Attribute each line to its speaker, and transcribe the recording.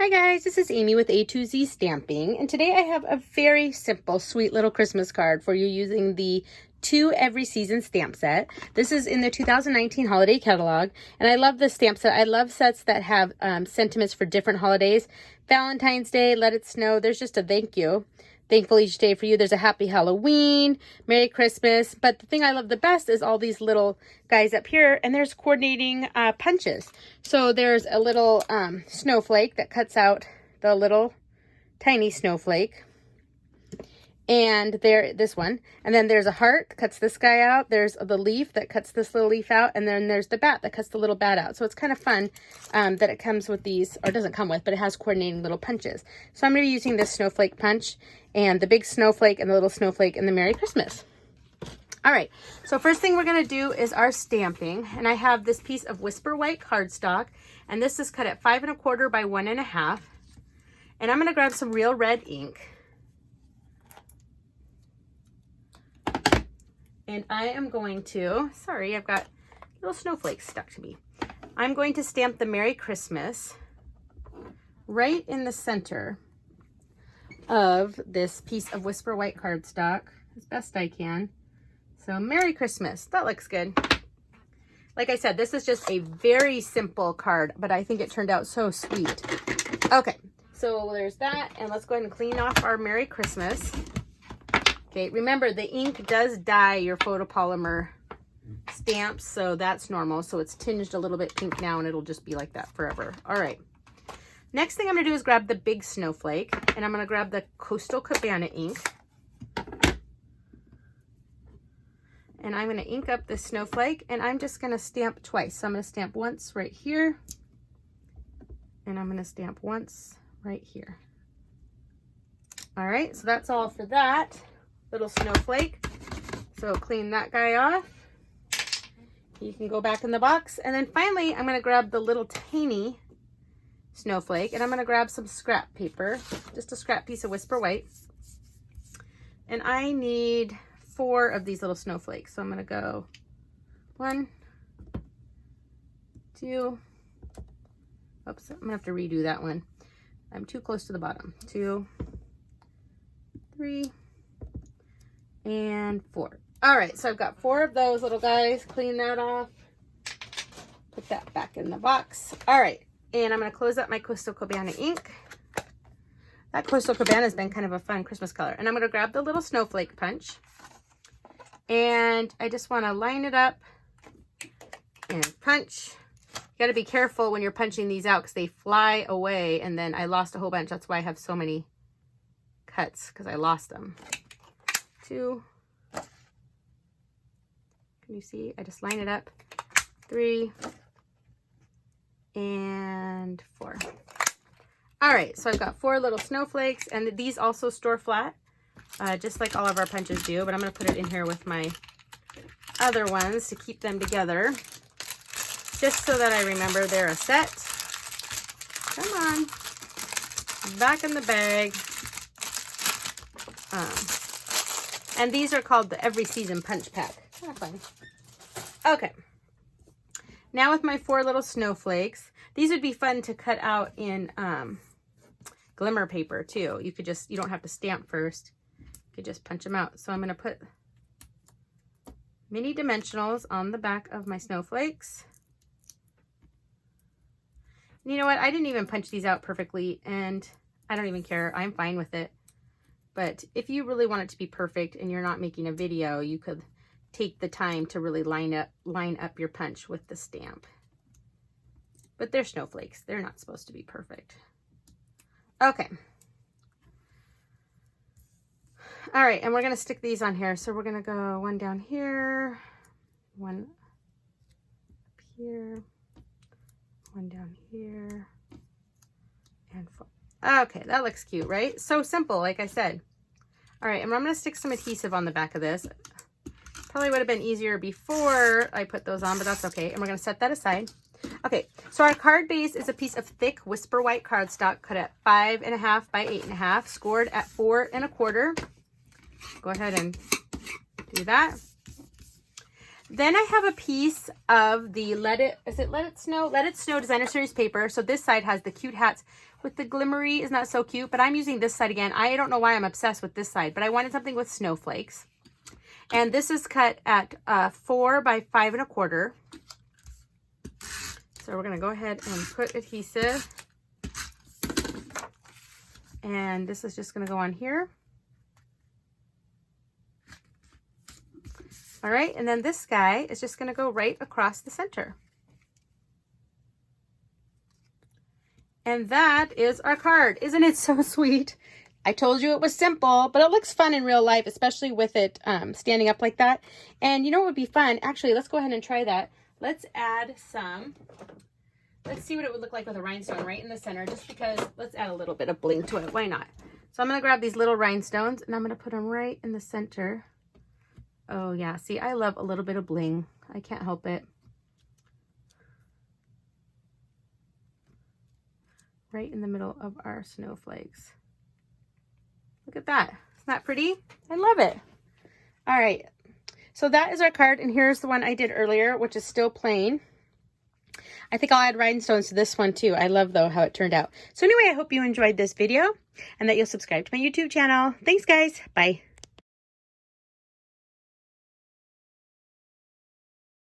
Speaker 1: Hi guys, this is Amy with A2Z Stamping, and today I have a very simple, sweet little Christmas card for you using the 2 Every Season stamp set. This is in the 2019 holiday catalog, and I love this stamp set. I love sets that have sentiments for different holidays. Valentine's Day, Let It Snow, there's just a thank you. Thankful each day for you. There's a Happy Halloween, Merry Christmas. But the thing I love the best is all these little guys up here, and there's coordinating punches. So there's a little snowflake that cuts out the little tiny snowflake. And this one. And then there's a heart that cuts this guy out. There's the leaf that cuts this little leaf out. And then there's the bat that cuts the little bat out. So it's kind of fun that it comes with these, or doesn't come with, but it has coordinating little punches. So I'm going to be using this snowflake punch and the big snowflake and the little snowflake and the Merry Christmas. All right, so first thing we're going to do is our stamping. And I have this piece of Whisper White cardstock. And this is cut at 5 1/4 by 1 1/2. And I'm going to grab some real red ink. And I am going to, sorry, I've got little snowflakes stuck to me. I'm going to stamp the Merry Christmas right in the center of this piece of Whisper White cardstock as best I can. So Merry Christmas, that looks good. Like I said, this is just a very simple card, but I think it turned out so sweet. Okay, so there's that, and let's go ahead and clean off our Merry Christmas. Okay, remember the ink does dye your photopolymer stamps, so that's normal. So it's tinged a little bit pink now, and it'll just be like that forever. All right. Next thing I'm going to do is grab the big snowflake, and I'm going to grab the Coastal Cabana ink. And I'm going to ink up this snowflake, and I'm just going to stamp twice. So I'm going to stamp once right here, and I'm going to stamp once right here. All right, so that's all for that little snowflake. So clean that guy off. You can go back in the box. And then finally, I'm going to grab the little tiny snowflake, and I'm going to grab some scrap paper, just a scrap piece of Whisper White. And I need 4 of these little snowflakes. So I'm going to go 1, 2, oops, I'm going to have to redo that one. I'm too close to the bottom. 2, 3, and 4. All right, so I've got 4 of those little guys. Clean that off. Put that back in the box. All right, and I'm going to close up my Coastal Cabana ink. That Coastal Cabana has been kind of a fun Christmas color. And I'm going to grab the little snowflake punch. And I just want to line it up and punch. You got to be careful when you're punching these out because they fly away. And then I lost a whole bunch. That's why I have so many cuts, because I lost them. 2. Can you see? I just line it up. 3 and 4. All right, so I've got 4 little snowflakes, and these also store flat, just like all of our punches do, but I'm going to put it in here with my other ones to keep them together, just so that I remember they're a set. Come on. Back in the bag. And these are called the Every Season Punch Pack. Kind of fun. Okay. Now with my 4 little snowflakes, these would be fun to cut out in glimmer paper too. You don't have to stamp first. You could just punch them out. So I'm going to put mini dimensionals on the back of my snowflakes. And you know what? I didn't even punch these out perfectly, and I don't even care. I'm fine with it. But if you really want it to be perfect and you're not making a video, you could take the time to really line up your punch with the stamp. But they're snowflakes. They're not supposed to be perfect. Okay. All right, and we're going to stick these on here. So we're going to go 1 down here, 1 up here, 1 down here, and 4. Okay, that looks cute, right? So simple, like I said. All right, and I'm going to stick some adhesive on the back of this. Probably would have been easier before I put those on, but that's okay. And we're going to set that aside. Okay, so our card base is a piece of thick Whisper White cardstock cut at 5 1/2 by 8 1/2, scored at 4 1/4. Go ahead and do that. Then I have a piece of the Let It Snow Designer Series paper. So this side has the cute hats with the glimmery. Isn't that so cute? But I'm using this side again. I don't know why I'm obsessed with this side, but I wanted something with snowflakes. And this is cut at 4 by 5 1/4. So we're going to go ahead and put adhesive. And this is just going to go on here. All right, and then this guy is just going to go right across the center. And that is our card. Isn't it so sweet? I told you it was simple, but it looks fun in real life, especially with it standing up like that. And you know what would be fun? Actually, let's go ahead and try that. Let's add some. Let's see what it would look like with a rhinestone right in the center, just because let's add a little bit of bling to it. Why not? So I'm going to grab these little rhinestones and I'm going to put them right in the center. Oh yeah, see, I love a little bit of bling. I can't help it. Right in the middle of our snowflakes. Look at that. Isn't that pretty? I love it. All right. So that is our card. And here's the one I did earlier, which is still plain. I think I'll add rhinestones to this one too. I love though how it turned out. So anyway, I hope you enjoyed this video and that you'll subscribe to my YouTube channel. Thanks guys. Bye.